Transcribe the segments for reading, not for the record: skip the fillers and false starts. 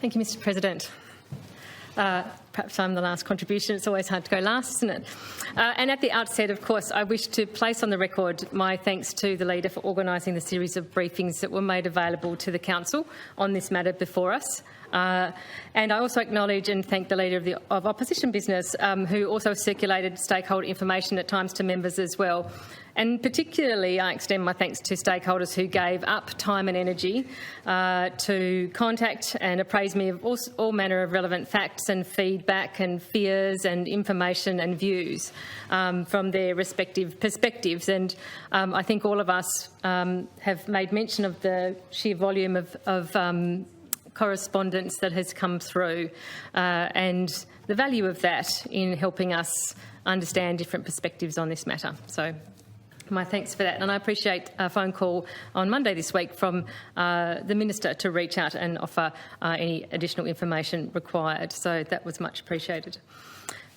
Thank you, Mr. President. Perhaps I'm the last contribution. It's always hard to go last, isn't it? And at the outset, of course, I wish to place on the record my thanks to the Leader for organising the series of briefings that were made available to the Council on this matter before us. And I also acknowledge and thank the Leader of Opposition Business, who also circulated stakeholder information at times to members as well. And particularly, I extend my thanks to stakeholders who gave up time and energy to contact and appraise me of all manner of relevant facts and feedback and fears and information and views from their respective perspectives. And I think all of us have made mention of the sheer volume of correspondence that has come through and the value of that in helping us understand different perspectives on this matter. So my thanks for that. And I appreciate a phone call on Monday this week from the Minister to reach out and offer any additional information required. So that was much appreciated.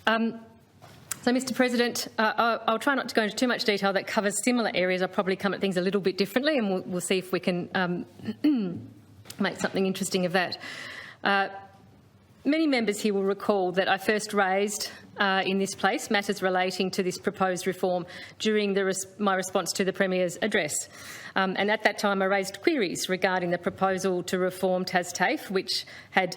So, Mr. President, I'll try not to go into too much detail that covers similar areas. I'll probably come at things a little bit differently, and we'll see if we can make something interesting of that. Many members here will recall that I first raised in this place matters relating to this proposed reform during my response to the Premier's address. And at that time I raised queries regarding the proposal to reform TasTAFE, which had,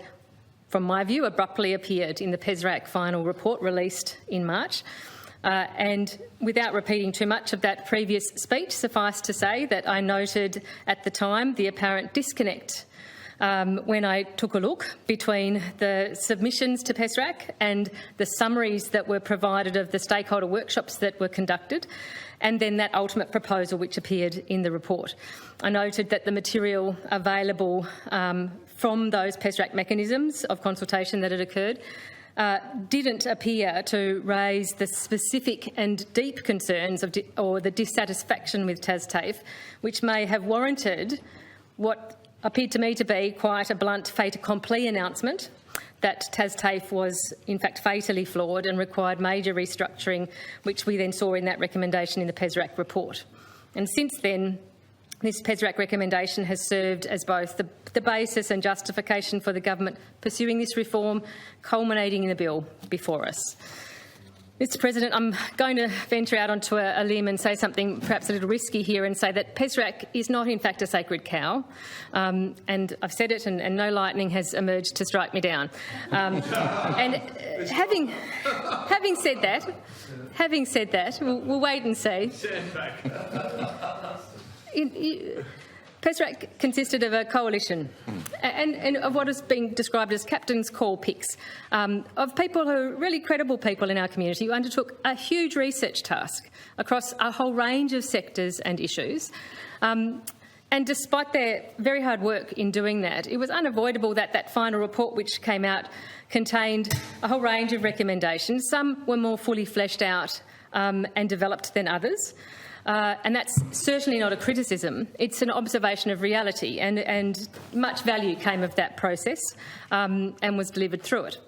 from my view, abruptly appeared in the PESRAC final report released in March. And without repeating too much of that previous speech, suffice to say that I noted at the time the apparent disconnect when I took a look between the submissions to PESRAC and the summaries that were provided of the stakeholder workshops that were conducted, and then that ultimate proposal which appeared in the report. I noted that the material available from those PESRAC mechanisms of consultation that had occurred didn't appear to raise the specific and deep concerns or the dissatisfaction with TasTAFE, which may have warranted what appeared to me to be quite a blunt fait accompli announcement that TasTAFE was in fact fatally flawed and required major restructuring, which we then saw in that recommendation in the PESRAC report. And since then, this PESRAC recommendation has served as both the basis and justification for the government pursuing this reform, culminating in the bill before us. Mr. President, I'm going to venture out onto a limb and say something perhaps a little risky here and say that PESRAC is not in fact a sacred cow, and I've said it and no lightning has emerged to strike me down. And having said that, we'll wait and see. PESRAC consisted of a coalition and of what is being described as captain's call picks of people who are really credible people in our community who undertook a huge research task across a whole range of sectors and issues. And despite their very hard work in doing that, it was unavoidable that that final report which came out contained a whole range of recommendations. Some were more fully fleshed out and developed than others. And that's certainly not a criticism. It's an observation of reality, and much value came of that process and was delivered through it.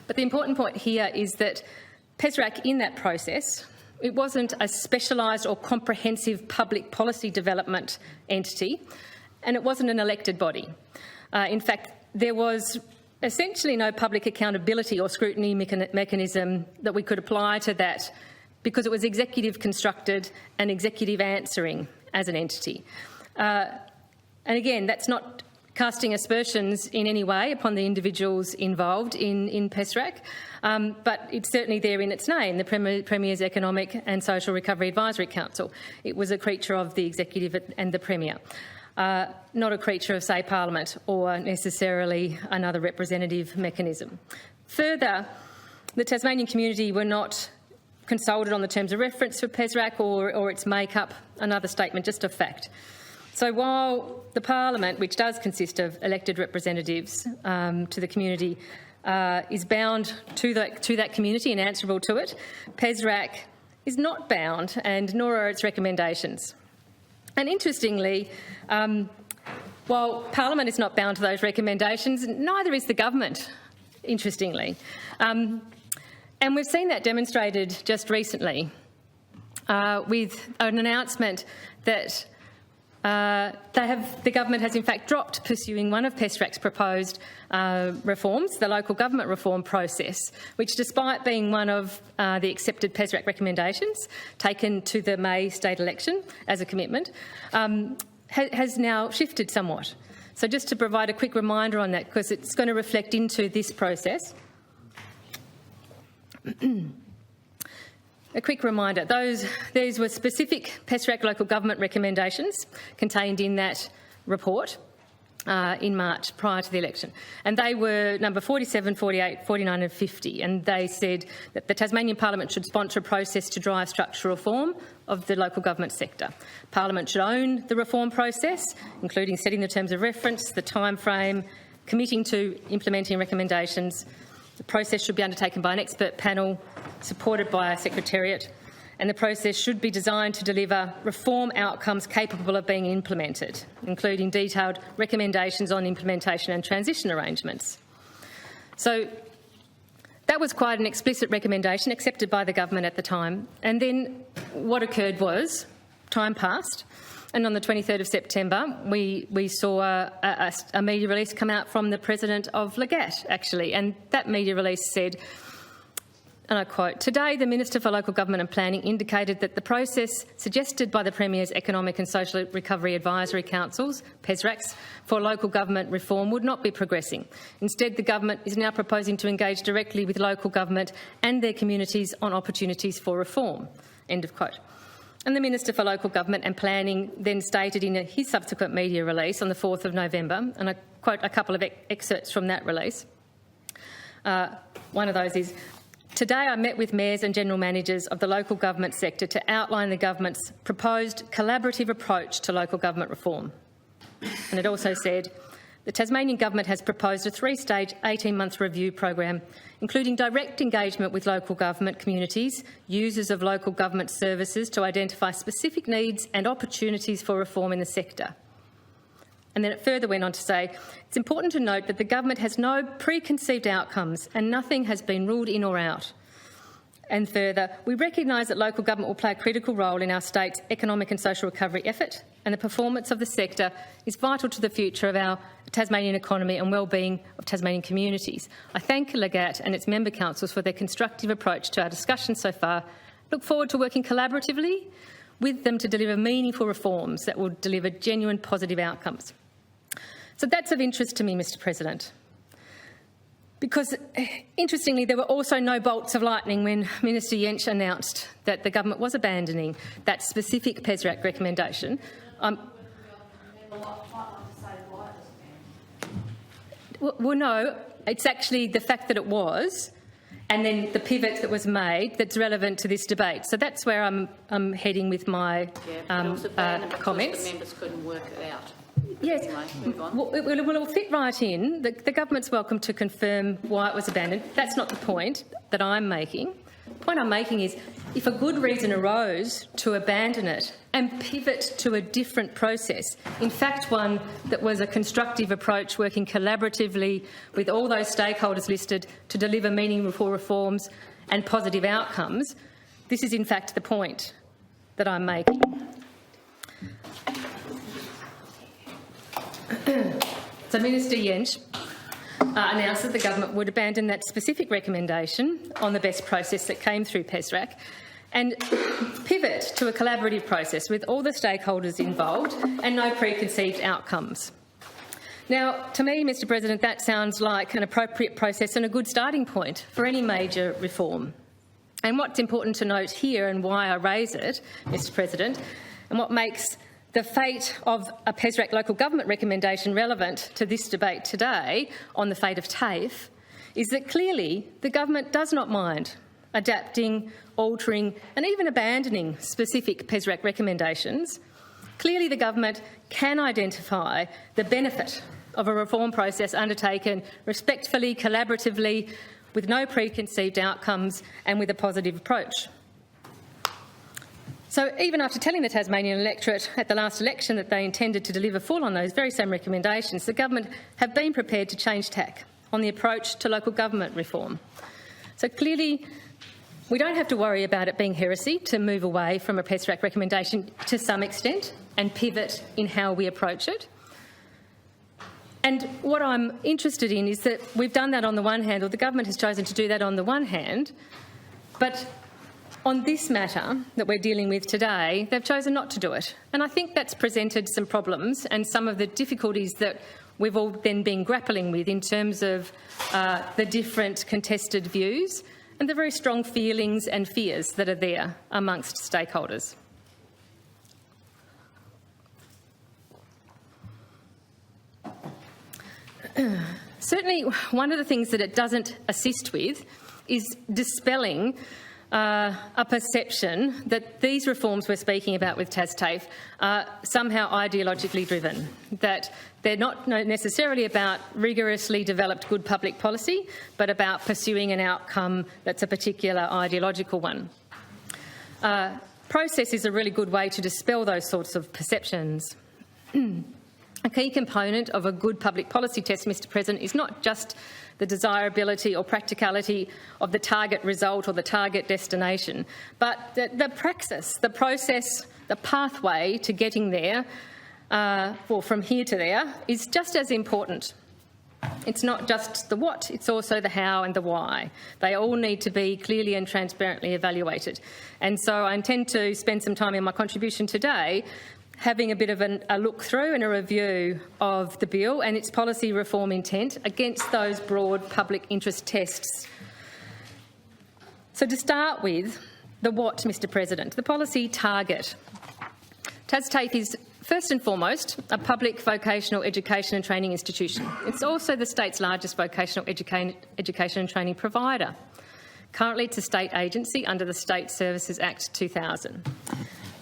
But the important point here is that PESRAC in that process, it wasn't a specialised or comprehensive public policy development entity, and it wasn't an elected body. In fact, there was essentially no public accountability or scrutiny mechanism that we could apply to that, because it was executive constructed and executive answering as an entity. And again, that's not casting aspersions in any way upon the individuals involved in PESRAC, but it's certainly there in its name, the Premier's Economic and Social Recovery Advisory Council. It was a creature of the Executive and the Premier, not a creature of, say, Parliament or necessarily another representative mechanism. Further, the Tasmanian community were not consulted on the terms of reference for PESRAC or its make-up, another statement, just a fact. So while the Parliament, which does consist of elected representatives to the community, is bound to that community and answerable to it, PESRAC is not bound, and nor are its recommendations. And interestingly, while Parliament is not bound to those recommendations, neither is the government, interestingly. And we've seen that demonstrated just recently with an announcement that the government has in fact dropped pursuing one of PESRAC's proposed reforms, the local government reform process, which, despite being one of the accepted PESRAC recommendations taken to the May state election as a commitment, has now shifted somewhat. So just to provide a quick reminder on that, because it's going to reflect into this process. A quick reminder, these were specific PESRAC local government recommendations contained in that report in March prior to the election. And they were number 47, 48, 49 and 50. And they said that the Tasmanian Parliament should sponsor a process to drive structural reform of the local government sector. Parliament should own the reform process, including setting the terms of reference, the time frame, committing to implementing recommendations. The process should be undertaken by an expert panel supported by a secretariat, and the process should be designed to deliver reform outcomes capable of being implemented, including detailed recommendations on implementation and transition arrangements. So that was quite an explicit recommendation accepted by the government at the time. And then what occurred was, time passed, and on the 23rd of September, we saw a media release come out from the President of Legat, actually, and that media release said, and I quote, "Today, the Minister for Local Government and Planning indicated that the process suggested by the Premier's Economic and Social Recovery Advisory Councils, PESRACs, for local government reform would not be progressing. Instead, the government is now proposing to engage directly with local government and their communities on opportunities for reform." End of quote. And the Minister for Local Government and Planning then stated in his subsequent media release on the 4th of November, and I quote a couple of excerpts from that release. One of those is, "Today I met with mayors and general managers of the local government sector to outline the government's proposed collaborative approach to local government reform." And it also said, "The Tasmanian Government has proposed a 3-stage 18-month review program, including direct engagement with local government communities, users of local government services to identify specific needs and opportunities for reform in the sector." And then it further went on to say, "It's important to note that the government has no preconceived outcomes and nothing has been ruled in or out." And further, "We recognise that local government will play a critical role in our state's economic and social recovery effort, and the performance of the sector is vital to the future of our Tasmanian economy and well-being of Tasmanian communities. I thank Legat and its member councils for their constructive approach to our discussions so far. Look forward to working collaboratively with them to deliver meaningful reforms that will deliver genuine positive outcomes." So that's of interest to me, Mr President, because, interestingly, there were also no bolts of lightning when Minister Jensch announced that the government was abandoning that specific PESRAC recommendation. Well, no, it's actually the fact that it was, and then the pivot that was made that's relevant to this debate. So that's where I'm heading with my comments. The members couldn't work it out. Yes, anyway, move on. Well, it will fit right in. The government's welcome to confirm why it was abandoned. That's not the point that I'm making. The point I'm making is, if a good reason arose to abandon it and pivot to a different process, in fact one that was a constructive approach working collaboratively with all those stakeholders listed to deliver meaningful reforms and positive outcomes, this is in fact the point that I'm making. So Minister Jensch announced that the government would abandon that specific recommendation on the best process that came through PESRAC and pivot to a collaborative process with all the stakeholders involved and no preconceived outcomes. Now, to me, Mr President, that sounds like an appropriate process and a good starting point for any major reform. And what's important to note here, and why I raise it, Mr President, and what makes the fate of a PESRAC local government recommendation relevant to this debate today on the fate of TAFE, is that clearly the government does not mind adapting, altering and even abandoning specific PESRAC recommendations. Clearly the government can identify the benefit of a reform process undertaken respectfully, collaboratively, with no preconceived outcomes and with a positive approach. So even after telling the Tasmanian electorate at the last election that they intended to deliver full on those very same recommendations, the government have been prepared to change tack on the approach to local government reform. So clearly we don't have to worry about it being heresy to move away from a PESRAC recommendation to some extent. and pivot in how we approach it. And what I'm interested in is that we've done that on the one hand, or the government has chosen to do that on the one hand, but on this matter that we're dealing with today, they've chosen not to do it. And I think that's presented some problems and some of the difficulties that we've all then been grappling with in terms of the different contested views and the very strong feelings and fears that are there amongst stakeholders. Certainly, one of the things that it doesn't assist with is dispelling a perception that these reforms we're speaking about with TasTAFE are somehow ideologically driven, that they're not necessarily about rigorously developed good public policy, but about pursuing an outcome that's a particular ideological one. Process is a really good way to dispel those sorts of perceptions. A key component of a good public policy test, Mr President, is not just the desirability or practicality of the target result or the target destination, but the praxis, the process, the pathway to getting there, or from here to there, is just as important. It's not just the what, it's also the how and the why. They all need to be clearly and transparently evaluated. And so I intend to spend some time in my contribution today having a bit of a look through and a review of the bill and its policy reform intent against those broad public interest tests. So to start with, the what, Mr President, the policy target. TasTAFE is first and foremost a public vocational education and training institution. It's also the state's largest vocational education and training provider. Currently it's a state agency under the State Services Act 2000.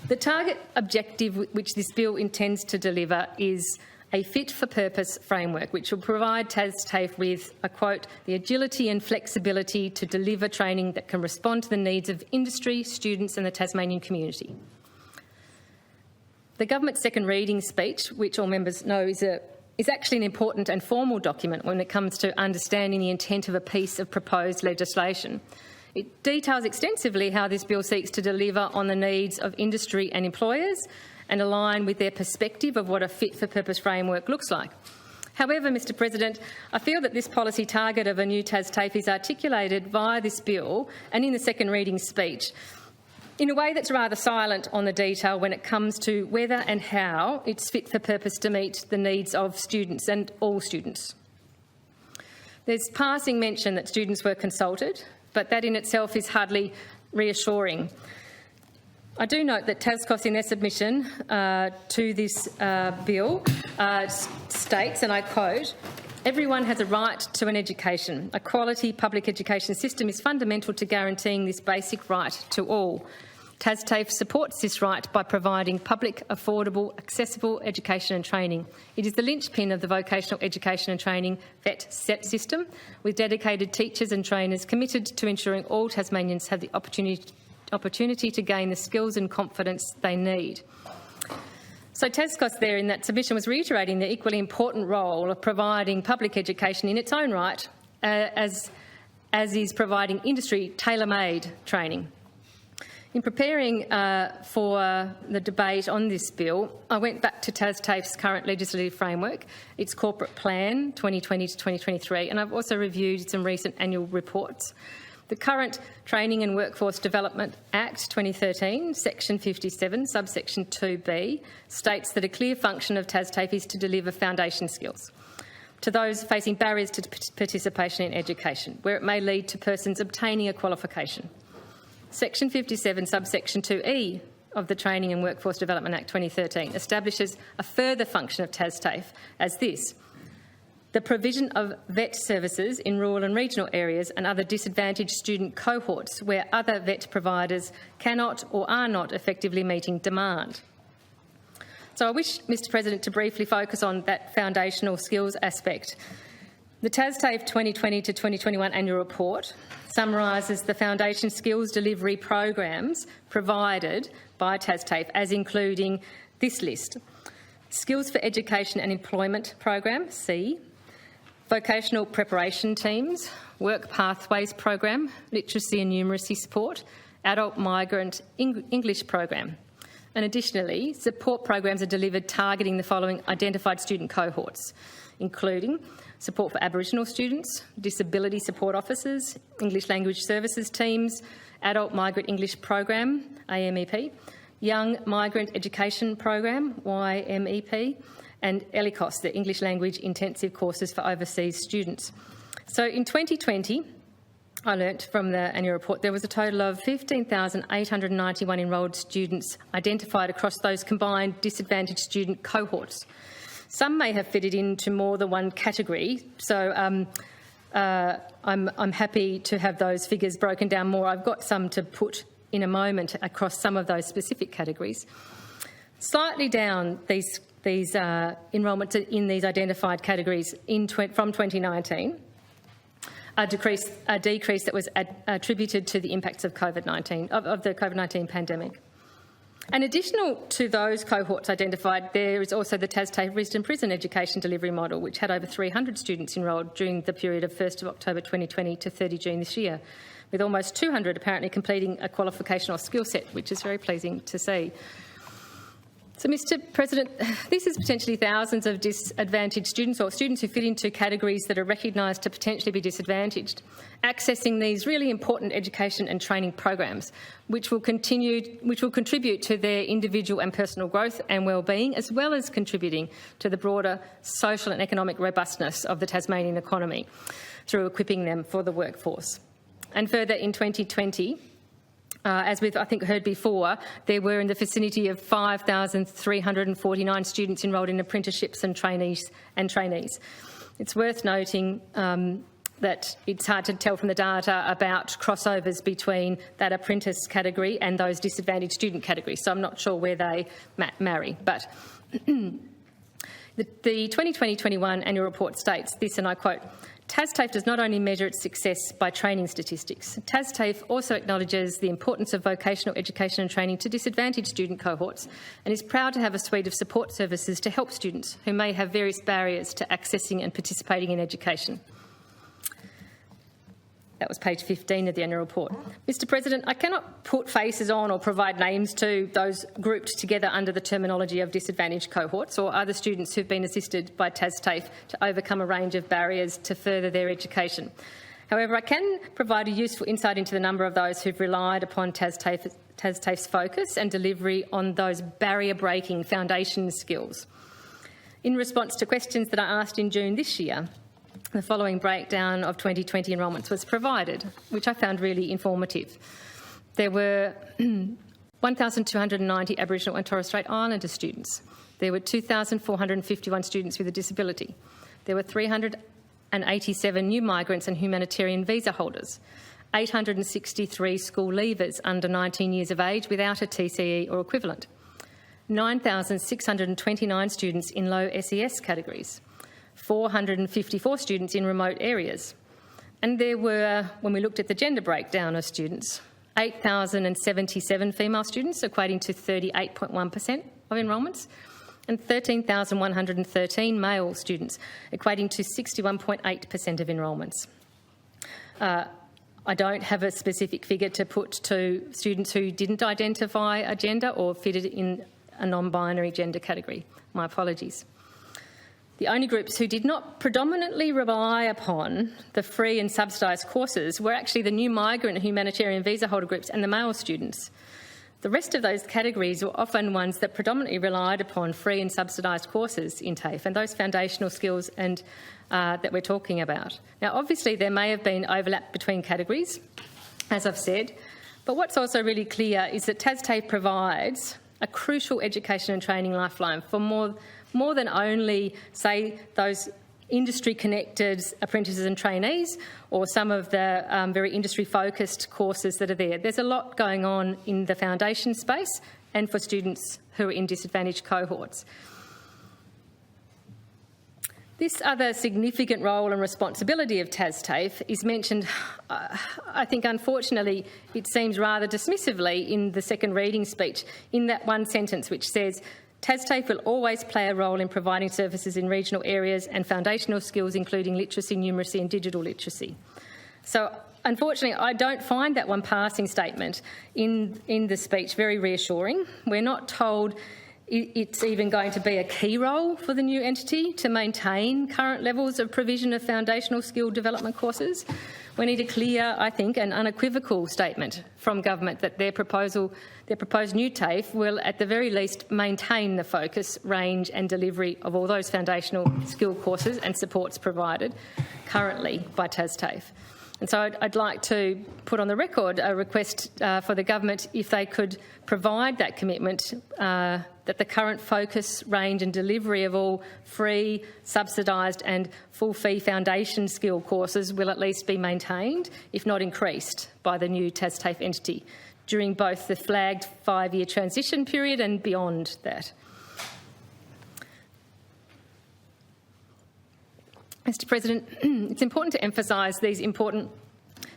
The target objective which this bill intends to deliver is a fit-for-purpose framework which will provide TasTAFE with, I quote, the agility and flexibility to deliver training that can respond to the needs of industry, students and the Tasmanian community. The government's second reading speech, which all members know is actually an important and formal document when it comes to understanding the intent of a piece of proposed legislation. It details extensively how this bill seeks to deliver on the needs of industry and employers and align with their perspective of what a fit-for-purpose framework looks like. However, Mr President, I feel that this policy target of a new TasTAFE is articulated via this bill and in the second reading speech in a way that's rather silent on the detail when it comes to whether and how it's fit for purpose to meet the needs of students and all students. There's passing mention that students were consulted, but that in itself is hardly reassuring. I do note that TasCos in their submission to this bill states, and I quote, "Everyone has a right to an education. A quality public education system is fundamental to guaranteeing this basic right to all. TasTAFE supports this right by providing public, affordable, accessible education and training. It is the linchpin of the vocational education and training VET system, with dedicated teachers and trainers committed to ensuring all Tasmanians have the opportunity to gain the skills and confidence they need." So TasCos there in that submission was reiterating the equally important role of providing public education in its own right, as is providing industry tailor-made training. In preparing for the debate on this bill, I went back to TasTAFE's current legislative framework, its corporate plan 2020 to 2023, and I've also reviewed some recent annual reports. The current Training and Workforce Development Act 2013, section 57, subsection 2B, states that a clear function of TasTAFE is to deliver foundation skills to those facing barriers to participation in education, where it may lead to persons obtaining a qualification. Section 57, subsection 2E of the Training and Workforce Development Act 2013 establishes a further function of TasTAFE as this: the provision of VET services in rural and regional areas and other disadvantaged student cohorts where other VET providers cannot or are not effectively meeting demand. So I wish, Mr President, to briefly focus on that foundational skills aspect. The TasTAFE 2020 to 2021 annual report summarises the foundation skills delivery programs provided by TasTAFE as including this list: Skills for Education and Employment Program, C; Vocational Preparation Teams, Work Pathways Program, Literacy and Numeracy Support, Adult Migrant English Program, And additionally, support programs are delivered targeting the following identified student cohorts, including support for Aboriginal students, disability support officers, English language services teams, Adult Migrant English Program, AMEP, Young Migrant Education Program, YMEP, and ELICOS, the English Language Intensive Courses for Overseas Students. So in 2020, I learnt from the annual report there was a total of 15,891 enrolled students identified across those combined disadvantaged student cohorts. Some may have fitted into more than one category, so I'm happy to have those figures broken down more. I've got some to put in a moment across some of those specific categories. Slightly down these enrolments in these identified categories from 2019. A decrease that was attributed to the impacts of COVID-19, of the COVID-19 pandemic. And additional to those cohorts identified, there is also the TasTAFE Risdon Prison Education Delivery Model, which had over 300 students enrolled during the period of 1st of October 2020 to 30 June this year, with almost 200 apparently completing a qualification or skill set, which is very pleasing to see. So, Mr President, this is potentially thousands of disadvantaged students or students who fit into categories that are recognised to potentially be disadvantaged, accessing these really important education and training programs, which will contribute to their individual and personal growth and well-being, as well as contributing to the broader social and economic robustness of the Tasmanian economy through equipping them for the workforce. And further, in 2020, as we've, I think, heard before, there were in the vicinity of 5,349 students enrolled in apprenticeships and trainees. It's worth noting that it's hard to tell from the data about crossovers between that apprentice category and those disadvantaged student categories, so I'm not sure where they marry. But the 2020-21 annual report states this, and I quote, TasTAFE does not only measure its success by training statistics. TasTAFE also acknowledges the importance of vocational education and training to disadvantaged student cohorts and is proud to have a suite of support services to help students who may have various barriers to accessing and participating in education. That was page 15 of the annual report. Mr President, I cannot put faces on or provide names to those grouped together under the terminology of disadvantaged cohorts or other students who've been assisted by TasTAFE to overcome a range of barriers to further their education. However, I can provide a useful insight into the number of those who've relied upon TasTAFE's focus and delivery on those barrier-breaking foundation skills. In response to questions that I asked in June this year, the following breakdown of 2020 enrolments was provided, which I found really informative. There were 1,290 Aboriginal and Torres Strait Islander students. There were 2,451 students with a disability. There were 387 new migrants and humanitarian visa holders, 863 school leavers under 19 years of age without a TCE or equivalent, 9,629 students in low SES categories, 454 students in remote areas. And there were, when we looked at the gender breakdown of students, 8,077 female students, equating to 38.1% of enrolments, and 13,113 male students, equating to 61.8% of enrolments. I don't have a specific figure to put to students who didn't identify a gender or fitted in a non-binary gender category. My apologies. The only groups who did not predominantly rely upon the free and subsidised courses were actually the new migrant and humanitarian visa holder groups and the male students. The rest of those categories were often ones that predominantly relied upon free and subsidised courses in TAFE and those foundational skills and that we're talking about. Now, obviously, there may have been overlap between categories, as I've said, but what's also really clear is that TasTAFE provides a crucial education and training lifeline for more than only, say, those industry-connected apprentices and trainees or some of the very industry-focused courses that are there. There's a lot going on in the foundation space and for students who are in disadvantaged cohorts. This other significant role and responsibility of TasTAFE is mentioned, I think unfortunately, it seems rather dismissively in the second reading speech, in that one sentence which says, TasTAFE will always play a role in providing services in regional areas and foundational skills including literacy, numeracy and digital literacy. So unfortunately, I don't find that one passing statement in the speech very reassuring. We're not told it's even going to be a key role for the new entity to maintain current levels of provision of foundational skill development courses. We need a clear, I think, and unequivocal statement from government that their proposed new TAFE will, at the very least, maintain the focus, range and delivery of all those foundational skill courses and supports provided currently by TasTAFE. And so I'd like to put on the record a request for the government, if they could provide that commitment, that the current focus, range and delivery of all free, subsidised and full-fee foundation skill courses will at least be maintained, if not increased, by the new TasTAFE entity during both the flagged 5-year transition period and beyond that. Mr President, it's important to emphasise these important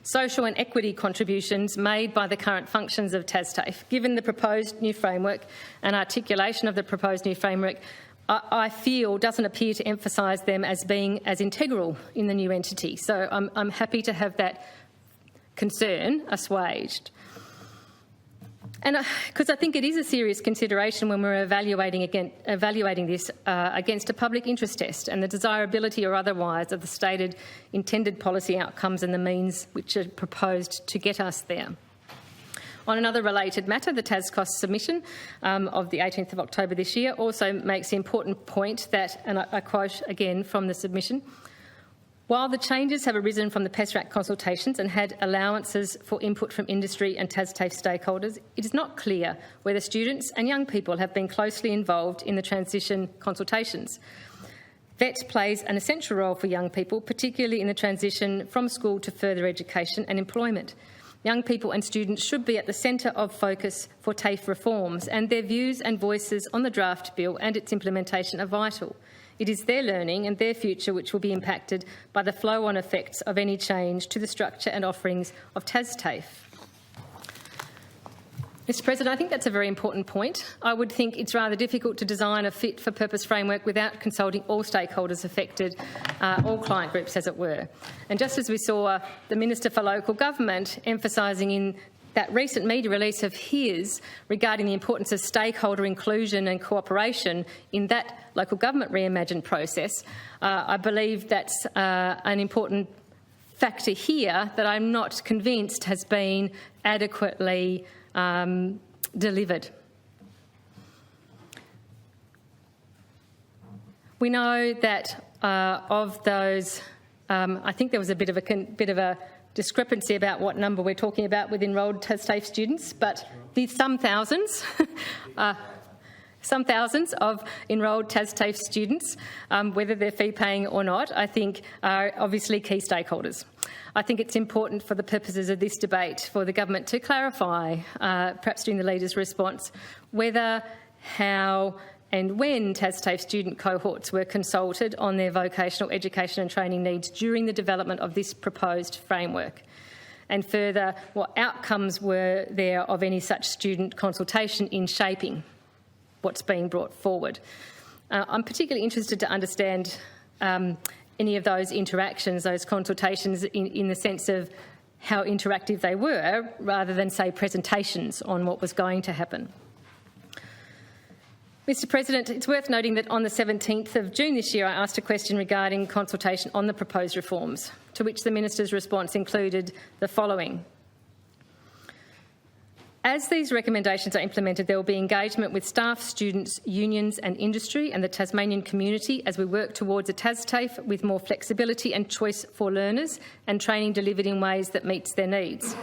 social and equity contributions made by the current functions of TasTAFE. Given the proposed new framework and articulation of the proposed new framework, I feel doesn't appear to emphasise them as being as integral in the new entity. So I'm happy to have that concern assuaged. And because I think it is a serious consideration when we're evaluating this against a public interest test and the desirability or otherwise of the stated intended policy outcomes and the means which are proposed to get us there. On another related matter, the TasCost submission of the 18th of October this year also makes the important point that, and I quote again from the submission, while the changes have arisen from the PESRAC consultations and had allowances for input from industry and TasTAFE stakeholders, it is not clear whether students and young people have been closely involved in the transition consultations. VET plays an essential role for young people, particularly in the transition from school to further education and employment. Young people and students should be at the centre of focus for TAFE reforms, and their views and voices on the draft bill and its implementation are vital. It is their learning and their future which will be impacted by the flow-on effects of any change to the structure and offerings of TasTAFE. Mr President, I think that's a very important point. I would think it's rather difficult to design a fit-for-purpose framework without consulting all stakeholders affected, all client groups as it were. And just as we saw the Minister for Local Government emphasising in that recent media release of his regarding the importance of stakeholder inclusion and cooperation in that local government reimagined process, I believe that's an important factor here that I'm not convinced has been adequately delivered. We know that of those, I think there was a bit of a discrepancy about what number we're talking about with enrolled TasTAFE students, but some thousands of enrolled TasTAFE students, whether they're fee paying or not, I think are obviously key stakeholders. I think it's important for the purposes of this debate for the government to clarify, perhaps during the Leader's response, whether, how and when TasTAFE student cohorts were consulted on their vocational education and training needs during the development of this proposed framework, and further, what outcomes were there of any such student consultation in shaping what's being brought forward. I'm particularly interested to understand any of those interactions, those consultations, in the sense of how interactive they were, rather than, say, presentations on what was going to happen. Mr President, it's worth noting that on the 17th of June this year I asked a question regarding consultation on the proposed reforms, to which the Minister's response included the following. As these recommendations are implemented, there will be engagement with staff, students, unions and industry and the Tasmanian community as we work towards a TasTAFE with more flexibility and choice for learners and training delivered in ways that meets their needs.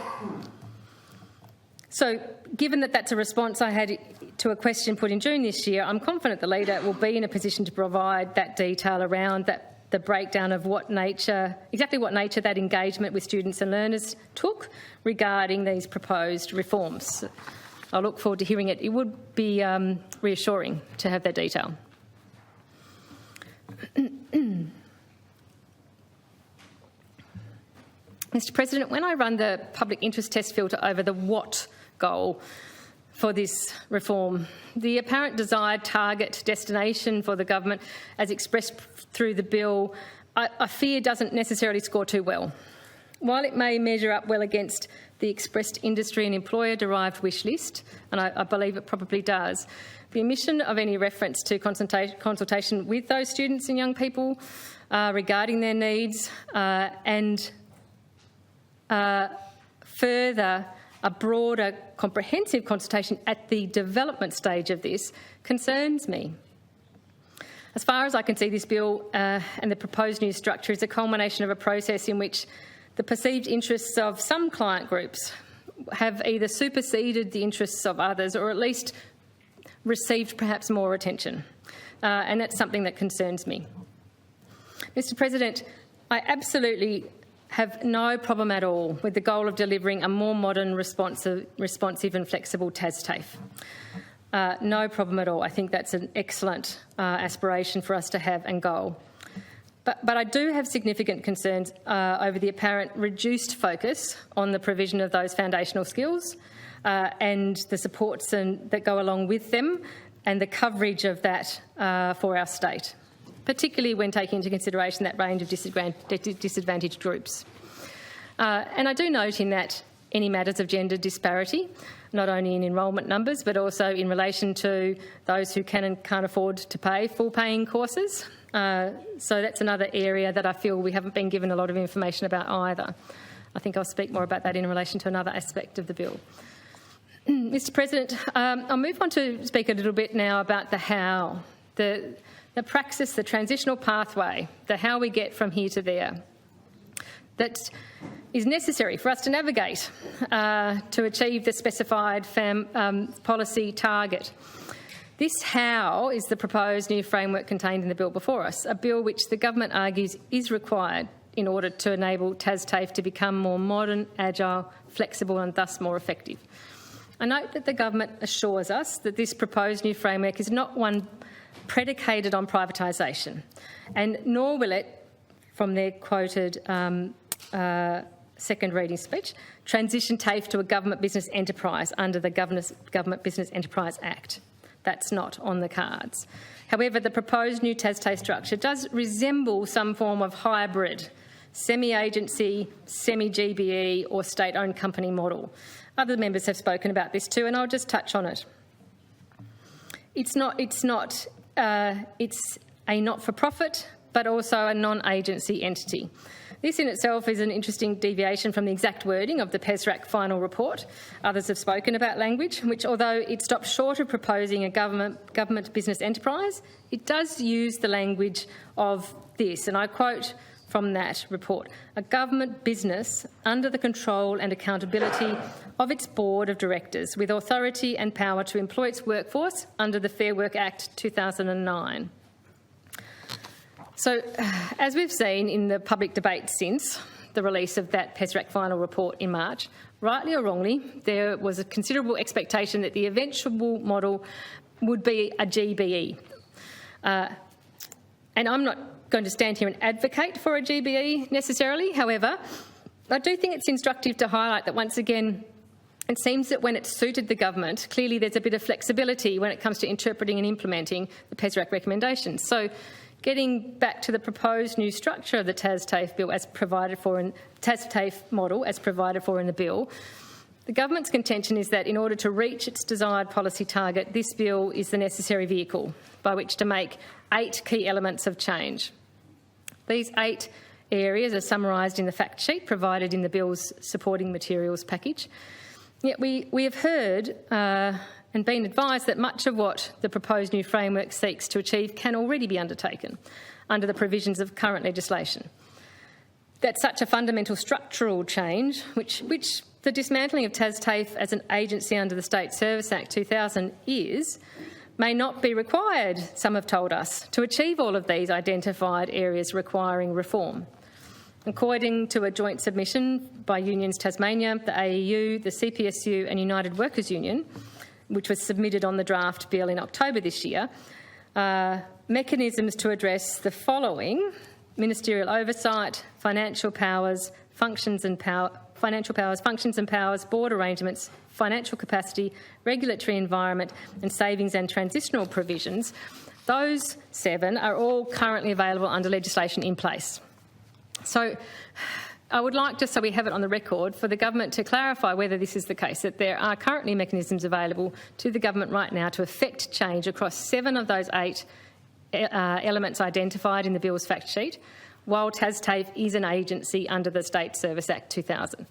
So, given that that's a response I had to a question put in June this year, I'm confident the Leader will be in a position to provide that detail around the breakdown of exactly what nature that engagement with students and learners took regarding these proposed reforms. I look forward to hearing it. It would be reassuring to have that detail. Mr President, when I run the public interest test filter over the what goal for this reform, the apparent desired target destination for the government, as expressed through the bill, I fear doesn't necessarily score too well. while it may measure up well against the expressed industry and employer-derived wish list, and I believe it probably does, the omission of any reference to consultation with those students and young people regarding their needs and further a broader comprehensive consultation at the development stage of this concerns me. As far as I can see, this bill and the proposed new structure is a culmination of a process in which the perceived interests of some client groups have either superseded the interests of others or at least received perhaps more attention. And that's something that concerns me. Mr. President, I absolutely have no problem at all with the goal of delivering a more modern, responsive and flexible TasTAFE. No problem at all. I think that's an excellent aspiration for us to have and goal. But I do have significant concerns over the apparent reduced focus on the provision of those foundational skills and the supports that go along with them and the coverage of that for our state, particularly when taking into consideration that range of disadvantaged groups. And I do note in that any matters of gender disparity, not only in enrolment numbers but also in relation to those who can and can't afford to pay full paying courses. So that's another area that I feel we haven't been given a lot of information about either. I think I'll speak more about that in relation to another aspect of the bill. Mr. President, I'll move on to speak a little bit now about the how, the praxis, the transitional pathway, the how we get from here to there. That is necessary for us to navigate to achieve the specified policy target. This how is the proposed new framework contained in the bill before us, a bill which the government argues is required in order to enable TasTAFE to become more modern, agile, flexible and thus more effective. I note that the government assures us that this proposed new framework is not one predicated on privatisation, and nor will it, from their quoted second reading speech, transition TAFE to a government business enterprise under the Government Business Enterprise Act. That's not on the cards. However, the proposed new TasTAFE structure does resemble some form of hybrid, semi-agency, semi-GBE or state-owned company model. Other members have spoken about this too, and I'll just touch on it. It's a not-for-profit, but also a non-agency entity. This in itself is an interesting deviation from the exact wording of the PESRAC final report. Others have spoken about language, which, although it stops short of proposing a government business enterprise, it does use the language of this, and I quote from that report: a government business under the control and accountability of its board of directors with authority and power to employ its workforce under the Fair Work Act 2009. So, as we've seen in the public debate since the release of that PESRAC final report in March, rightly or wrongly, there was a considerable expectation that the eventual model would be a GBE. And I'm not going to stand here and advocate for a GBE necessarily. However, I do think it's instructive to highlight that once again, it seems that when it suited the government, clearly there's a bit of flexibility when it comes to interpreting and implementing the PESRAC recommendations. So, getting back to the proposed new structure of the TasTAFE bill as provided for in TasTAFE model as provided for in the bill, the government's contention is that in order to reach its desired policy target, this bill is the necessary vehicle by which to make 8 key elements of change. These 8 areas are summarised in the fact sheet provided in the bill's supporting materials package. Yet we have heard and been advised that much of what the proposed new framework seeks to achieve can already be undertaken under the provisions of current legislation. That such a fundamental structural change, which the dismantling of TasTAFE as an agency under the State Service Act 2000 is, may not be required, some have told us, to achieve all of these identified areas requiring reform. According to a joint submission by unions Tasmania, the AEU, the CPSU and United Workers Union, which was submitted on the draft bill in October this year, mechanisms to address the following: ministerial oversight, financial powers, functions and powers, board arrangements, financial capacity, regulatory environment and savings and transitional provisions. Those 7 are all currently available under legislation in place. So I would like, just so we have it on the record, for the government to clarify whether this is the case, that there are currently mechanisms available to the government right now to effect change across 7 of those 8 elements identified in the bill's fact sheet, while TasTAFE is an agency under the State Service Act 2000.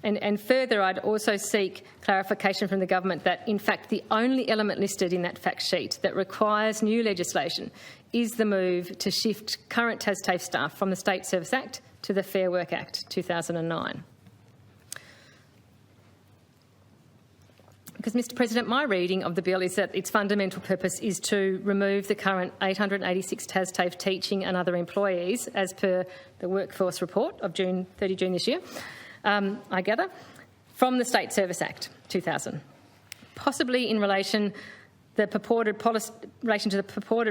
And further, I'd also seek clarification from the government that, in fact, the only element listed in that fact sheet that requires new legislation is the move to shift current TasTAFE staff from the State Service Act to the Fair Work Act 2009. Because, Mr President, my reading of the bill is that its fundamental purpose is to remove the current 886 TasTAFE teaching and other employees, as per the Workforce Report of 30 June this year, I gather, from the State Service Act 2000, possibly in relation to the purported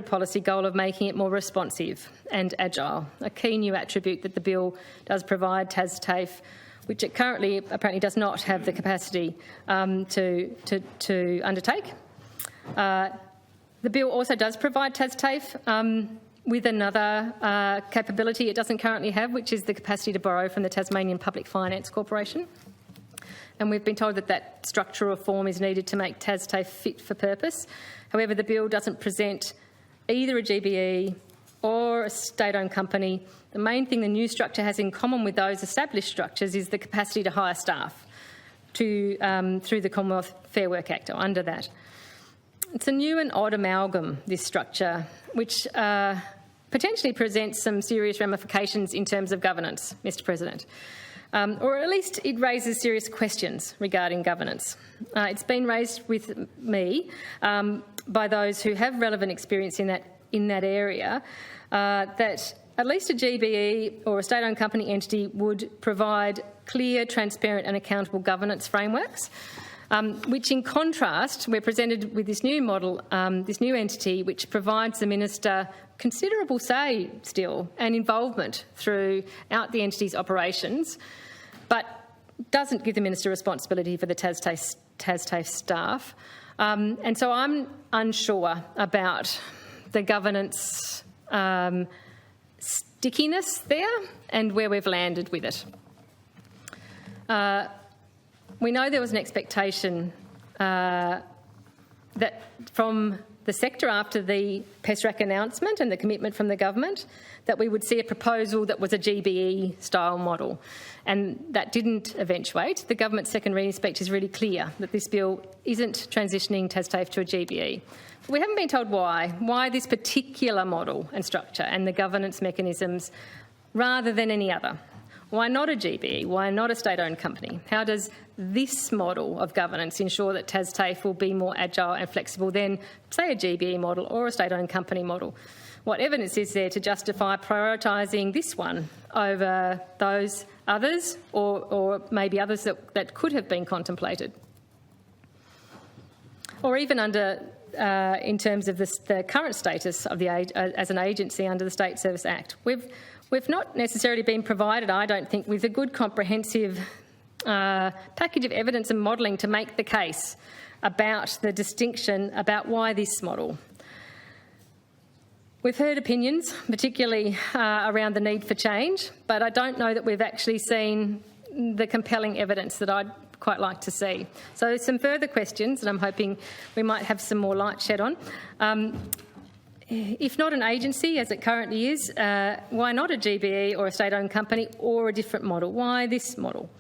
policy goal of making it more responsive and agile, a key new attribute that the bill does provide TasTAFE, which it currently apparently does not have the capacity to undertake. The bill also does provide TasTAFE with another capability it doesn't currently have, which is the capacity to borrow from the Tasmanian Public Finance Corporation. And we've been told that that structural reform is needed to make TasTAFE fit for purpose. However, the bill doesn't present either a GBE or a state-owned company. The main thing the new structure has in common with those established structures is the capacity to hire staff through the Commonwealth Fair Work Act, or under that. It's a new and odd amalgam, this structure, which potentially presents some serious ramifications in terms of governance, Mr President. Or at least it raises serious questions regarding governance. It's been raised with me by those who have relevant experience in that area that at least a GBE or a state-owned company entity would provide clear, transparent and accountable governance frameworks, which in contrast, we're presented with this new model, this new entity, which provides the Minister considerable say still and involvement throughout the entity's operations, but doesn't give the Minister responsibility for the TasTAFE staff. And so I'm unsure about the governance stickiness there and where we've landed with it. We know there was an expectation that from the sector after the PESRAC announcement and the commitment from the government that we would see a proposal that was a GBE-style model, and that didn't eventuate. The government's second reading speech is really clear that this bill isn't transitioning TasTAFE to a GBE. But we haven't been told why this particular model and structure and the governance mechanisms rather than any other. Why not a GBE? Why not a state-owned company? How does this model of governance ensure that TasTAFE will be more agile and flexible than, say, a GBE model or a state-owned company model? What evidence is there to justify prioritising this one over those others or maybe others that could have been contemplated? Or even under, in terms of the current status of as an agency under the State Service Act. We've not necessarily been provided, I don't think, with a good comprehensive package of evidence and modelling to make the case about the distinction, about why this model. We've heard opinions, particularly around the need for change, but I don't know that we've actually seen the compelling evidence that I'd quite like to see. So some further questions that I'm hoping we might have some more light shed on. If not an agency, as it currently is, why not a GBE or a state-owned company or a different model? Why this model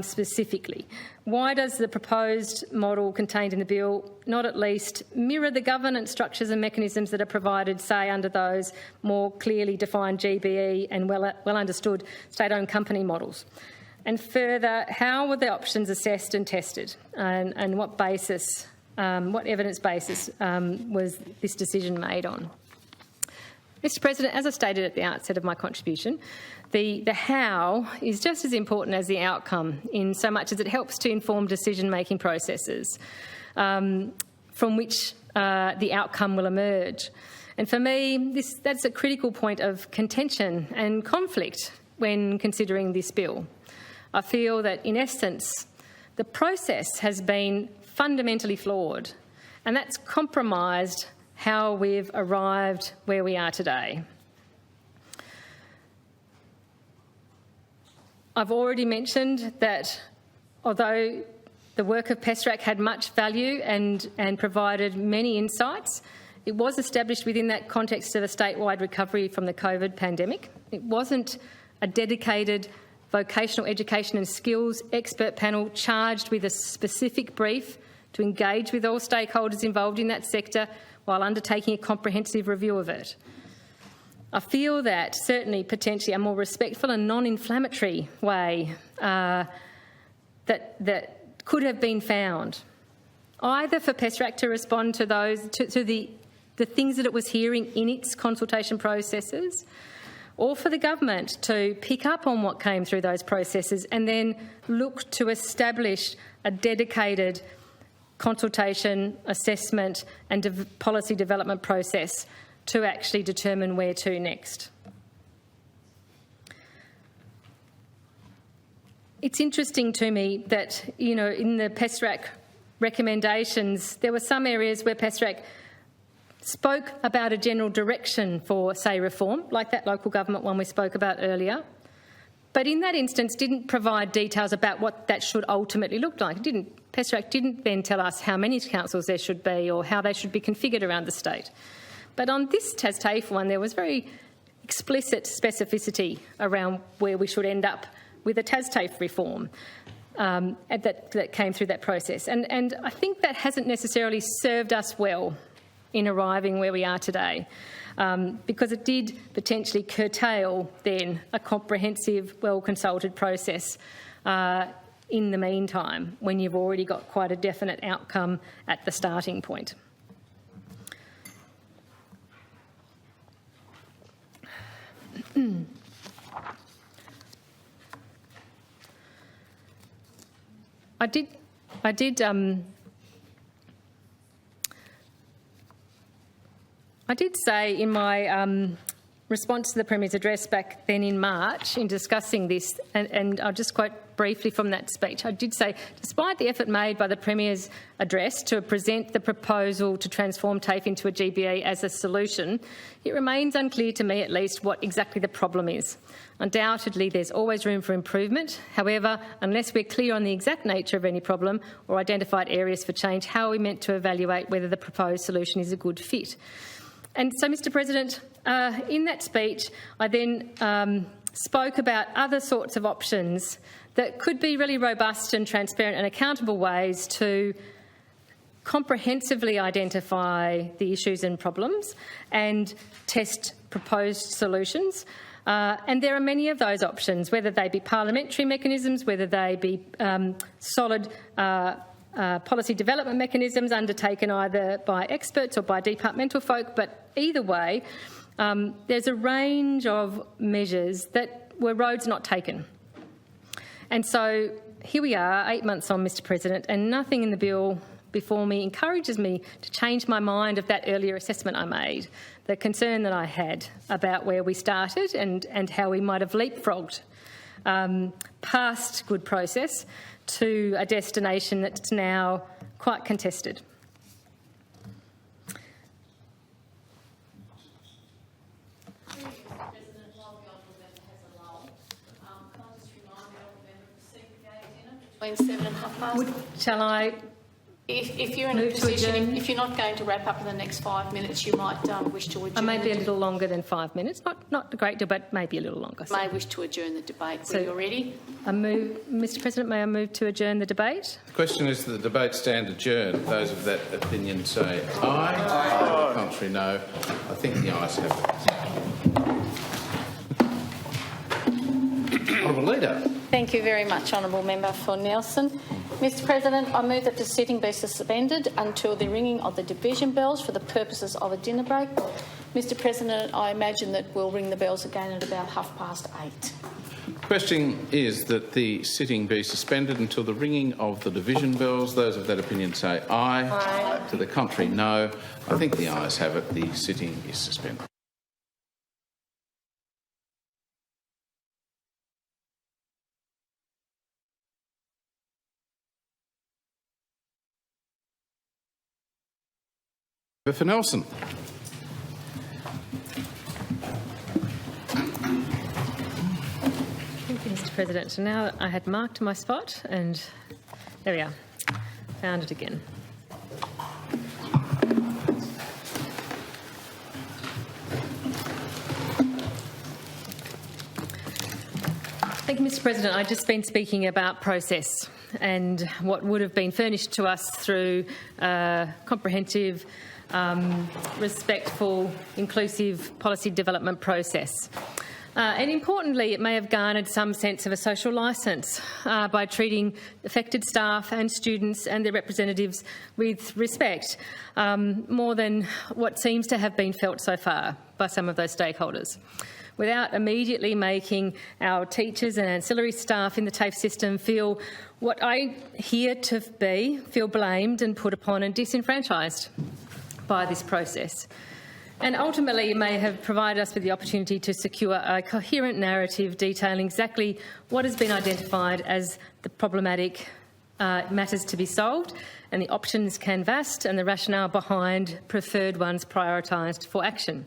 specifically? Why does the proposed model contained in the bill not at least mirror the governance structures and mechanisms that are provided, say, under those more clearly defined GBE and well understood state-owned company models? And further, how were the options assessed and tested, and what basis? What evidence basis was this decision made on? Mr President, as I stated at the outset of my contribution, the how is just as important as the outcome, in so much as it helps to inform decision-making processes from which the outcome will emerge. And for me, that's a critical point of contention and conflict when considering this bill. I feel that, in essence, the process has been fundamentally flawed, and that's compromised how we've arrived where we are today. I've already mentioned that although the work of PESRAC had much value and provided many insights, it was established within that context of a statewide recovery from the COVID pandemic. It wasn't a dedicated vocational education and skills expert panel charged with a specific brief to engage with all stakeholders involved in that sector while undertaking a comprehensive review of it. I feel that certainly potentially a more respectful and non-inflammatory way that could have been found, either for PESRAC to respond to those to the things that it was hearing in its consultation processes, or for the government to pick up on what came through those processes and then look to establish a dedicated consultation, assessment and policy development process to actually determine where to next. It's interesting to me that, you know, in the PESRAC recommendations, there were some areas where PESRAC spoke about a general direction for, say, reform, like that local government one we spoke about earlier, but in that instance didn't provide details about what that should ultimately look like. PESRAC didn't then tell us how many councils there should be or how they should be configured around the state. But on this TasTAFE one, there was very explicit specificity around where we should end up with a TasTAFE reform that came through that process. And I think that hasn't necessarily served us well in arriving where we are today, because it did potentially curtail then a comprehensive, well-consulted process in the meantime, when you've already got quite a definite outcome at the starting point. I did say in my response to the Premier's address back then in March in discussing this, and I'll just quote briefly from that speech, I did say, despite the effort made by the Premier's address to present the proposal to transform TAFE into a GBE as a solution, it remains unclear to me at least what exactly the problem is. Undoubtedly, there's always room for improvement. However, unless we're clear on the exact nature of any problem or identified areas for change, how are we meant to evaluate whether the proposed solution is a good fit? And so, Mr President, in that speech, I then spoke about other sorts of options that could be really robust and transparent and accountable ways to comprehensively identify the issues and problems and test proposed solutions. And there are many of those options, whether they be parliamentary mechanisms, whether they be solid policy development mechanisms undertaken either by experts or by departmental folk, but either way, there's a range of measures that were roads not taken. And so here we are, 8 months on, Mr President, and nothing in the bill before me encourages me to change my mind of that earlier assessment I made, the concern that I had about where we started and how we might have leapfrogged past good process to a destination that's now quite contested. Between 7 and half past. Shall I? If you're in a position, if you're not going to wrap up in the next 5 minutes, you might wish to adjourn. I may be a little longer than 5 minutes, not a great deal, but maybe a little longer. May wish to adjourn the debate. So you're ready? Mr President, may I move to adjourn the debate? The question is that the debate stand adjourned. Those of that opinion say aye. Aye. The contrary, no. I think the ayes have it. Honourable Leader. Thank you very much, Honourable Member for Nelson. Mr President, I move that the sitting be suspended until the ringing of the division bells for the purposes of a dinner break. Mr President, I imagine that we'll ring the bells again at about 8:30. The question is that the sitting be suspended until the ringing of the division bells. Those of that opinion say aye. Aye. To the contrary, no. I think the ayes have it. The sitting is suspended. For Nelson. Thank you, Mr President. And now I had marked my spot, and there we are. Found it again. Thank you, Mr. President. I've just been speaking about process and what would have been furnished to us through a comprehensive, respectful, inclusive policy development process. And importantly, it may have garnered some sense of a social licence by treating affected staff and students and their representatives with respect, more than what seems to have been felt so far by some of those stakeholders, without immediately making our teachers and ancillary staff in the TAFE system feel what I hear to be, feel blamed and put upon and disenfranchised by this process. And ultimately, it may have provided us with the opportunity to secure a coherent narrative detailing exactly what has been identified as the problematic matters to be solved and the options canvassed and the rationale behind preferred ones prioritised for action.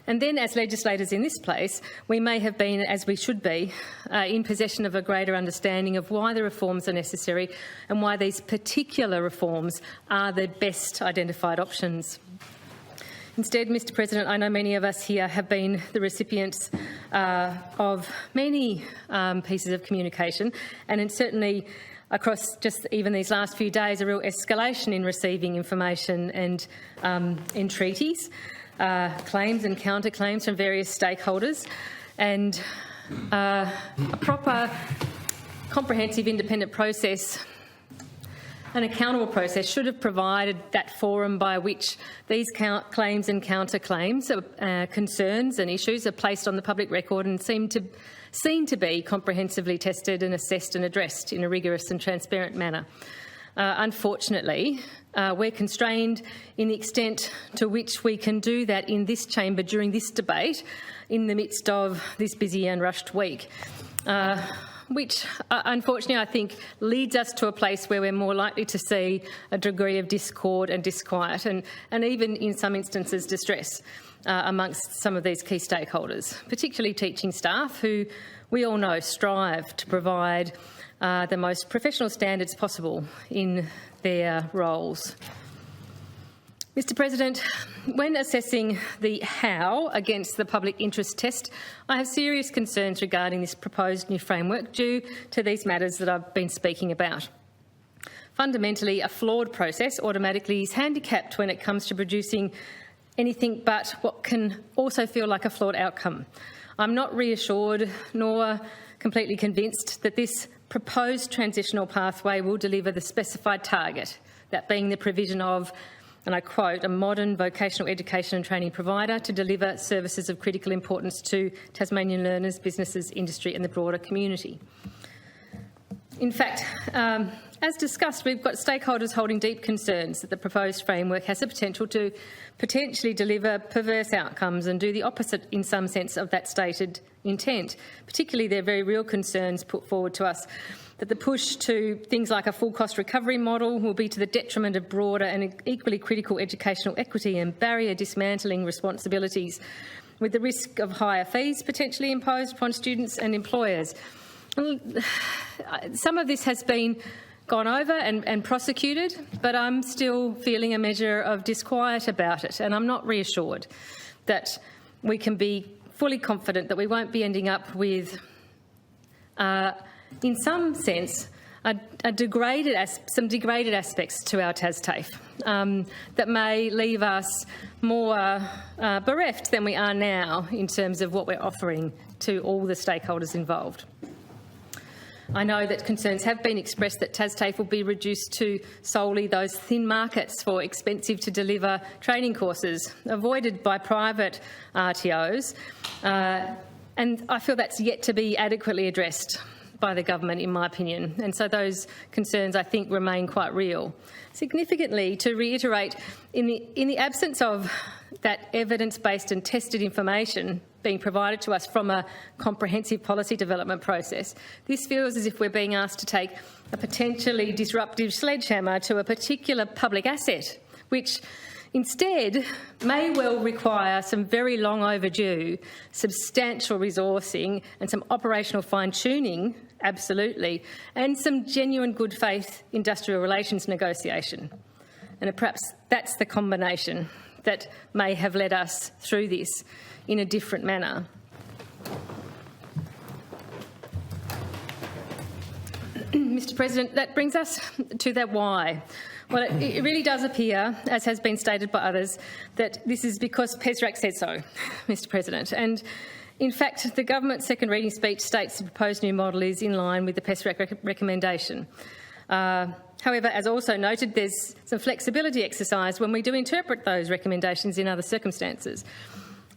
And then, as legislators in this place, we may have been, as we should be, in possession of a greater understanding of why the reforms are necessary and why these particular reforms are the best identified options. Instead, Mr. President, I know many of us here have been the recipients of many pieces of communication, and certainly across just even these last few days, a real escalation in receiving information and entreaties, claims and counterclaims from various stakeholders, and a proper, comprehensive, independent process. An accountable process should have provided that forum by which these claims and counterclaims, concerns and issues are placed on the public record and seen to be comprehensively tested and assessed and addressed in a rigorous and transparent manner. Unfortunately, we're constrained in the extent to which we can do that in this chamber during this debate in the midst of this busy and rushed week. Which, unfortunately, I think leads us to a place where we're more likely to see a degree of discord and disquiet and even, in some instances, distress amongst some of these key stakeholders, particularly teaching staff who we all know strive to provide the most professional standards possible in their roles. Mr. President, when assessing the how against the public interest test, I have serious concerns regarding this proposed new framework due to these matters that I've been speaking about. Fundamentally, a flawed process automatically is handicapped when it comes to producing anything but what can also feel like a flawed outcome. I'm not reassured nor completely convinced that this proposed transitional pathway will deliver the specified target, that being the provision of, and I quote, a modern vocational education and training provider to deliver services of critical importance to Tasmanian learners, businesses, industry and the broader community. In fact, as discussed, we've got stakeholders holding deep concerns that the proposed framework has the potential to potentially deliver perverse outcomes and do the opposite in some sense of that stated intent. Particularly, their very real concerns put forward to us that the push to things like a full cost recovery model will be to the detriment of broader and equally critical educational equity and barrier dismantling responsibilities, with the risk of higher fees potentially imposed upon students and employers. Some of this has been gone over and prosecuted, but I'm still feeling a measure of disquiet about it, and I'm not reassured that we can be fully confident that we won't be ending up with in some sense, some degraded aspects to our TasTAFE that may leave us more bereft than we are now in terms of what we're offering to all the stakeholders involved. I know that concerns have been expressed that TasTAFE will be reduced to solely those thin markets for expensive to deliver training courses avoided by private RTOs, and I feel that's yet to be adequately addressed by the government, in my opinion, and so those concerns, I think, remain quite real. Significantly, to reiterate, in the absence of that evidence-based and tested information being provided to us from a comprehensive policy development process, this feels as if we're being asked to take a potentially disruptive sledgehammer to a particular public asset, which instead may well require some very long overdue, substantial resourcing and some operational fine-tuning, absolutely, and some genuine good faith industrial relations negotiation. And perhaps that's the combination that may have led us through this in a different manner. Mr. President, that brings us to that why. Well, it really does appear, as has been stated by others, that this is because PESRAC said so, Mr. President. And in fact, the government's second reading speech states the proposed new model is in line with the PESRAC recommendation. However, as also noted, there's some flexibility exercised when we do interpret those recommendations in other circumstances.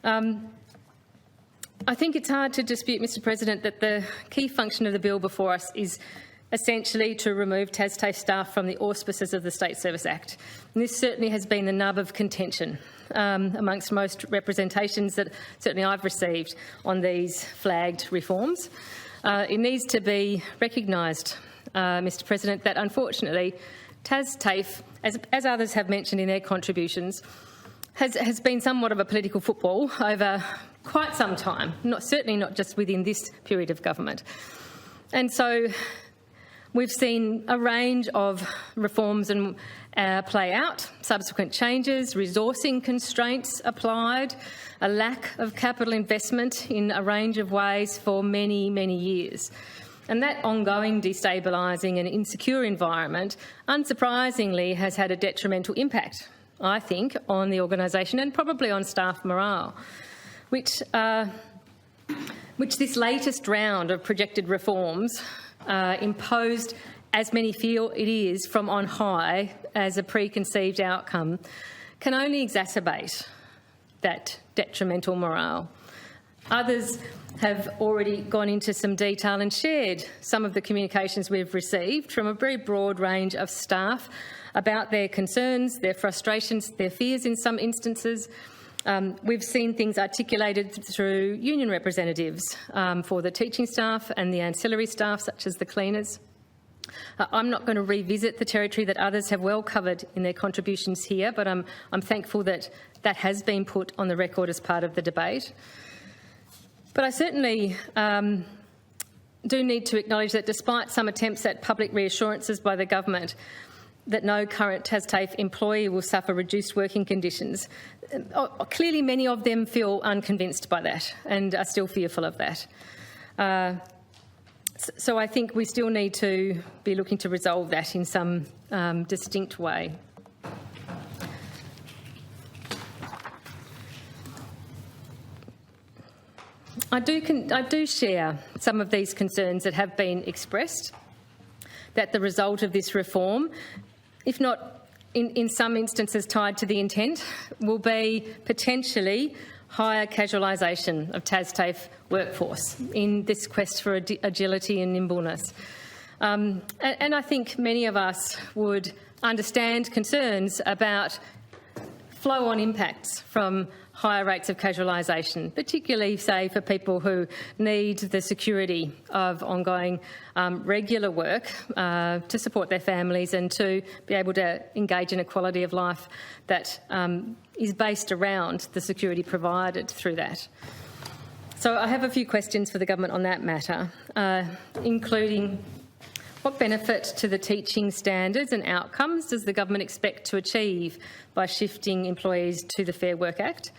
I think it's hard to dispute, Mr. President, that the key function of the bill before us is essentially to remove TasTAFE staff from the auspices of the State Service Act. And this certainly has been the nub of contention amongst most representations that certainly I've received on these flagged reforms. It needs to be recognised, Mr. President, that unfortunately TasTAFE, as others have mentioned in their contributions, has been somewhat of a political football over quite some time, certainly not just within this period of government. And so we've seen a range of reforms and play out, subsequent changes, resourcing constraints applied, a lack of capital investment in a range of ways for many, many years. And that ongoing destabilising and insecure environment, unsurprisingly, has had a detrimental impact, I think, on the organisation and probably on staff morale, which this latest round of projected reforms imposed, as many feel it is, from on high as a preconceived outcome, can only exacerbate that detrimental morale. Others have already gone into some detail and shared some of the communications we've received from a very broad range of staff about their concerns, their frustrations, their fears in some instances. We've seen things articulated through union representatives for the teaching staff and the ancillary staff, such as the cleaners. I'm not going to revisit the territory that others have well covered in their contributions here, but I'm thankful that that has been put on the record as part of the debate. But I certainly do need to acknowledge that despite some attempts at public reassurances by the government that no current TasTAFE employee will suffer reduced working conditions, clearly many of them feel unconvinced by that and are still fearful of that. So I think we still need to be looking to resolve that in some distinct way. I do share some of these concerns that have been expressed, that the result of this reform, if not in some instances tied to the intent, will be potentially higher casualisation of TasTAFE workforce in this quest for agility and nimbleness. And I think many of us would understand concerns about flow-on impacts from higher rates of casualisation, particularly, say, for people who need the security of ongoing regular work to support their families and to be able to engage in a quality of life that is based around the security provided through that. So I have a few questions for the government on that matter, including what benefit to the teaching standards and outcomes does the government expect to achieve by shifting employees to the Fair Work Act?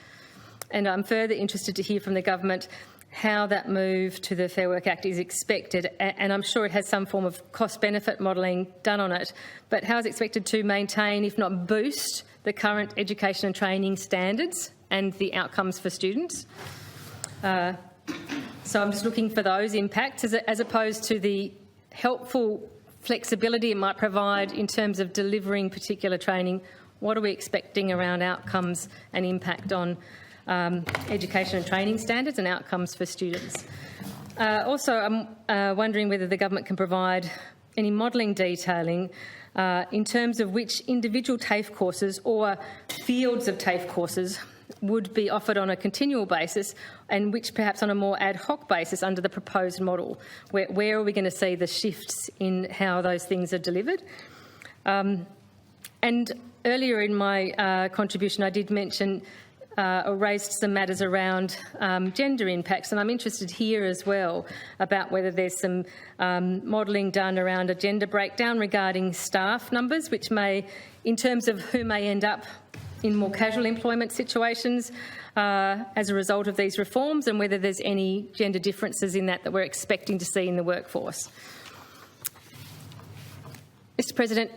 And I'm further interested to hear from the government how that move to the Fair Work Act is expected, and I'm sure it has some form of cost-benefit modelling done on it, but how is it expected to maintain, if not boost, the current education and training standards and the outcomes for students? So I'm just looking for those impacts as opposed to the helpful flexibility it might provide in terms of delivering particular training. What are we expecting around outcomes and impact on education and training standards and outcomes for students? Also, I'm wondering whether the government can provide any modelling detailing in terms of which individual TAFE courses or fields of TAFE courses would be offered on a continual basis and which perhaps on a more ad hoc basis under the proposed model. Where are we going to see the shifts in how those things are delivered? And Earlier in my contribution, I did mention or raised some matters around gender impacts, and I'm interested here as well about whether there's some modelling done around a gender breakdown regarding staff numbers, which may, in terms of who may end up in more casual employment situations as a result of these reforms, and whether there's any gender differences in that we're expecting to see in the workforce. Mr. President,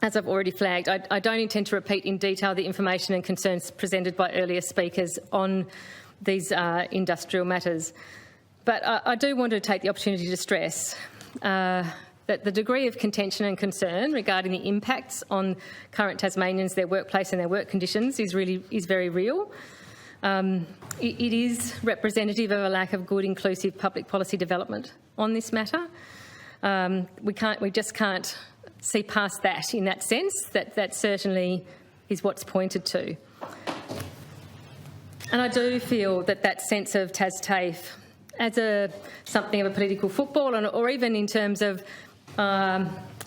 as I've already flagged, I don't intend to repeat in detail the information and concerns presented by earlier speakers on these industrial matters, but I do want to take the opportunity to stress that the degree of contention and concern regarding the impacts on current Tasmanians, their workplace and their work conditions is very real. It is representative of a lack of good, inclusive public policy development on this matter. We just can't see past that in that sense. That certainly is what's pointed to. And I do feel that sense of TasTAFE as something of a political football, or even in terms of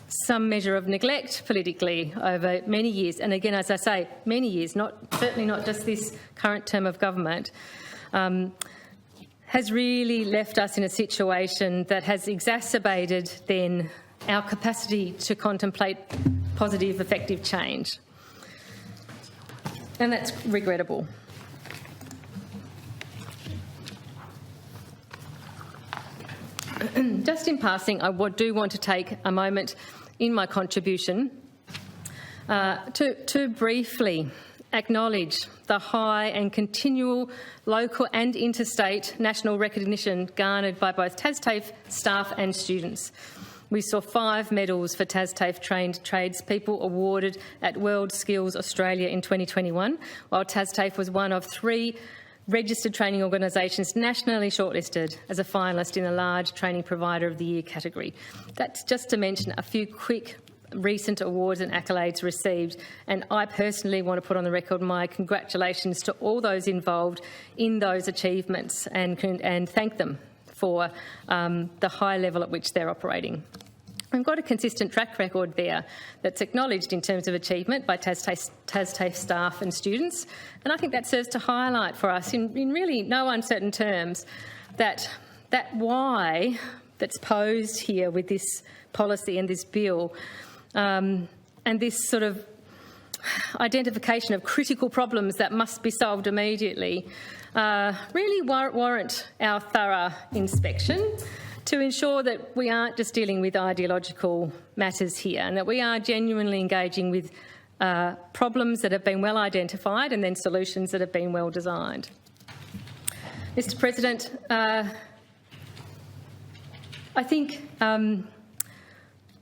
some measure of neglect politically over many years, and again, as I say, many years, certainly not just this current term of government, has really left us in a situation that has exacerbated then our capacity to contemplate positive, effective change. And that's regrettable. Just in passing, I do want to take a moment in my contribution to briefly acknowledge the high and continual local and interstate national recognition garnered by both TasTAFE staff and students. We saw 5 medals for TasTAFE trained tradespeople awarded at World Skills Australia in 2021, while TasTAFE was one of 3 registered training organisations nationally shortlisted as a finalist in the Large Training Provider of the Year category. That's just to mention a few quick recent awards and accolades received, and I personally want to put on the record my congratulations to all those involved in those achievements and thank them for the high level at which they're operating. We've got a consistent track record there that's acknowledged in terms of achievement by TasTAFE staff and students, and I think that serves to highlight for us in really no uncertain terms that why that's posed here with this policy and this bill and this sort of identification of critical problems that must be solved immediately really warrant our thorough inspection to ensure that we aren't just dealing with ideological matters here, and that we are genuinely engaging with problems that have been well identified and then solutions that have been well designed. Mr. President, I think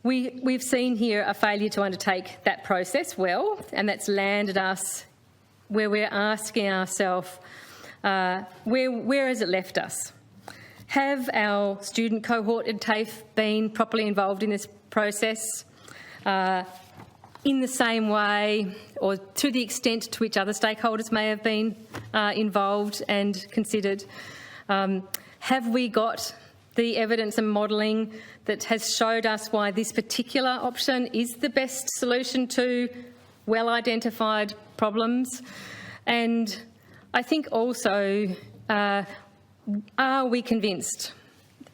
we've seen here a failure to undertake that process well, and that's landed us where we're asking ourselves, where has it left us? Have our student cohort at TAFE been properly involved in this process in the same way or to the extent to which other stakeholders may have been involved and considered? Have we got the evidence and modelling that has showed us why this particular option is the best solution to well-identified problems? And I think also, are we convinced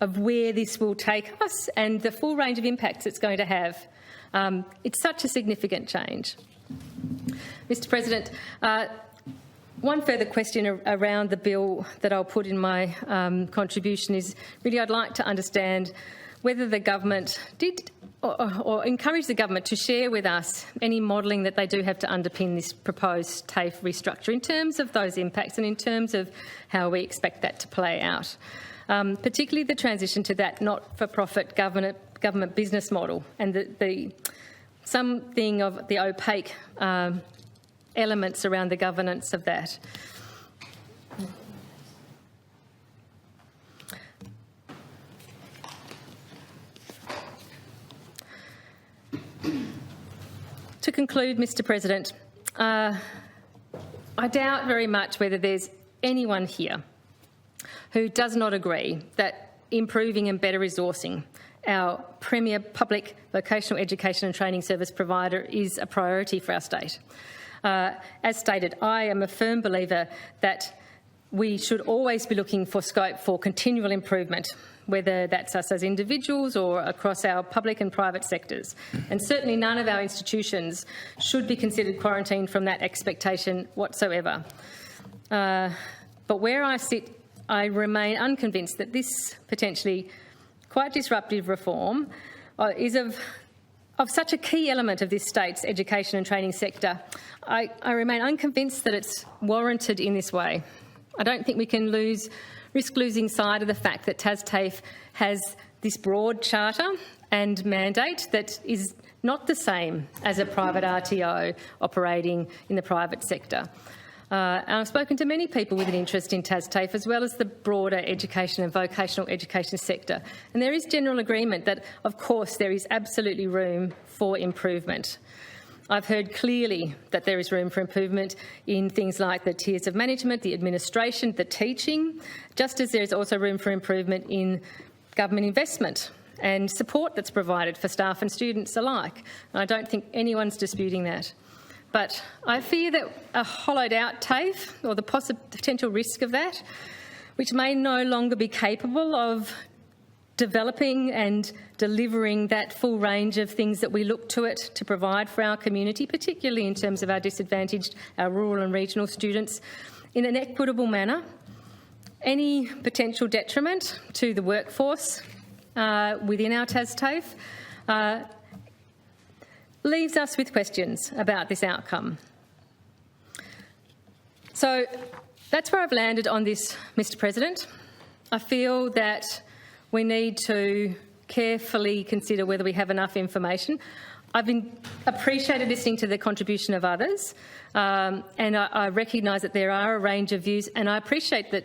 of where this will take us and the full range of impacts it's going to have? It's such a significant change. Mr. President, one further question around the bill that I'll put in my contribution is really I'd like to understand whether the government did or encourage the government to share with us any modelling that they do have to underpin this proposed TAFE restructure in terms of those impacts and in terms of how we expect that to play out, particularly the transition to that not-for-profit government business model and something of the opaque elements around the governance of that. To conclude, Mr. President, I doubt very much whether there's anyone here who does not agree that improving and better resourcing our premier public vocational education and training service provider is a priority for our state. As stated, I am a firm believer that we should always be looking for scope for continual improvement, whether that's us as individuals or across our public and private sectors. And certainly none of our institutions should be considered quarantined from that expectation whatsoever. But where I sit, I remain unconvinced that this potentially quite disruptive reform is of such a key element of this state's education and training sector. I remain unconvinced that it's warranted in this way. I don't think we can risk losing sight of the fact that TasTAFE has this broad charter and mandate that is not the same as a private RTO operating in the private sector. And I've spoken to many people with an interest in TasTAFE as well as the broader education and vocational education sector. And there is general agreement that, of course, there is absolutely room for improvement. I've heard clearly that there is room for improvement in things like the tiers of management, the administration, the teaching, just as there is also room for improvement in government investment and support that's provided for staff and students alike. And I don't think anyone's disputing that. But I fear that a hollowed-out TAFE, or the potential risk of that, which may no longer be capable of developing and delivering that full range of things that we look to it to provide for our community, particularly in terms of our disadvantaged, our rural and regional students, in an equitable manner. Any potential detriment to the workforce within our TasTAFE leaves us with questions about this outcome. So that's where I've landed on this, Mr. President. I feel that we need to carefully consider whether we have enough information. I've appreciated listening to the contribution of others, and I recognise that there are a range of views, and I appreciate that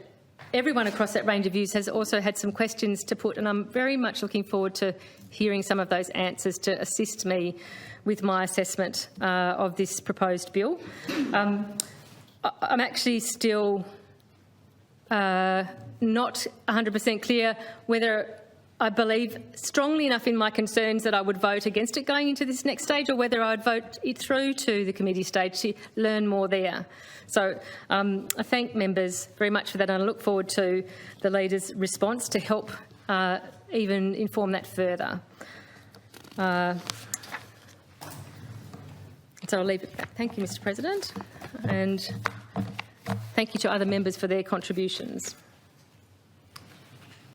everyone across that range of views has also had some questions to put, and I'm very much looking forward to hearing some of those answers to assist me with my assessment of this proposed bill. I'm actually still not 100% clear whether I believe strongly enough in my concerns that I would vote against it going into this next stage, or whether I'd vote it through to the committee stage to learn more there. So I thank members very much for that, and I look forward to the Leader's response to help even inform that further. So I'll leave it at that. Thank you, Mr. President, and thank you to other members for their contributions.